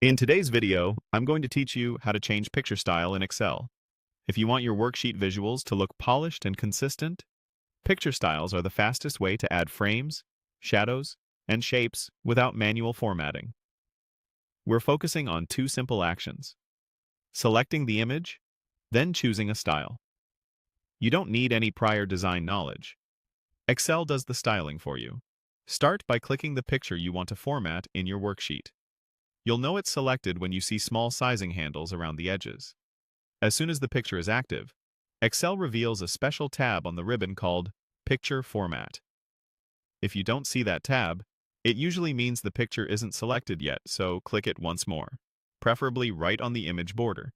In today's video, I'm going to teach you how to change picture style in Excel. If you want your worksheet visuals to look polished and consistent, picture styles are the fastest way to add frames, shadows, and shapes without manual formatting. We're focusing on two simple actions: selecting the image, then choosing a style. You don't need any prior design knowledge. Excel does the styling for you. Start by clicking the picture you want to format in your worksheet. You'll know it's selected when you see small sizing handles around the edges. As soon as the picture is active, Excel reveals a special tab on the ribbon called Picture Format. If you don't see that tab, it usually means the picture isn't selected yet, so click it once more, preferably right on the image border.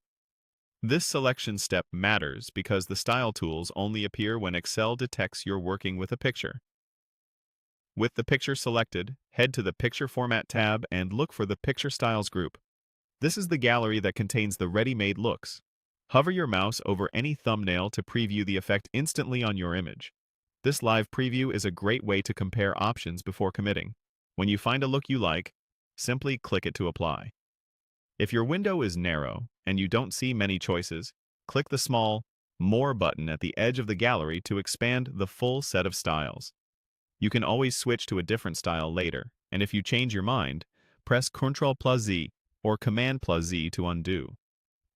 This selection step matters because the style tools only appear when Excel detects you're working with a picture. With the picture selected, head to the Picture Format tab and look for the Picture Styles group. This is the gallery that contains the ready-made looks. Hover your mouse over any thumbnail to preview the effect instantly on your image. This live preview is a great way to compare options before committing. When you find a look you like, simply click it to apply. If your window is narrow and you don't see many choices, click the small More button at the edge of the gallery to expand the full set of styles. You can always switch to a different style later, and if you change your mind, press Ctrl+Z or Command+Z to undo.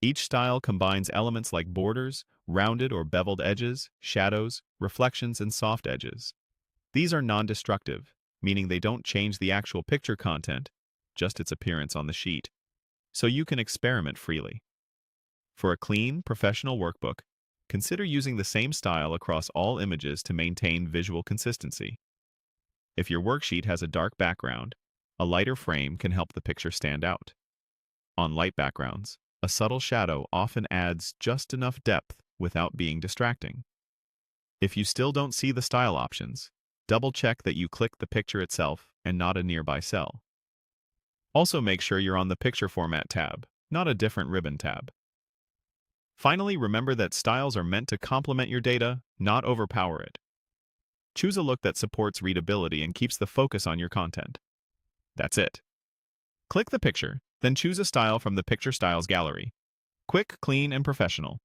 Each style combines elements like borders, rounded or beveled edges, shadows, reflections, and soft edges. These are non-destructive, meaning they don't change the actual picture content, just its appearance on the sheet. So you can experiment freely. For a clean, professional workbook, consider using the same style across all images to maintain visual consistency. If your worksheet has a dark background, a lighter frame can help the picture stand out. On light backgrounds, a subtle shadow often adds just enough depth without being distracting. If you still don't see the style options, double-check that you click the picture itself and not a nearby cell. Also make sure you're on the Picture Format tab, not a different ribbon tab. Finally, remember that styles are meant to complement your data, not overpower it. Choose a look that supports readability and keeps the focus on your content. That's it. Click the picture, then choose a style from the Picture Styles gallery. Quick, clean, and professional.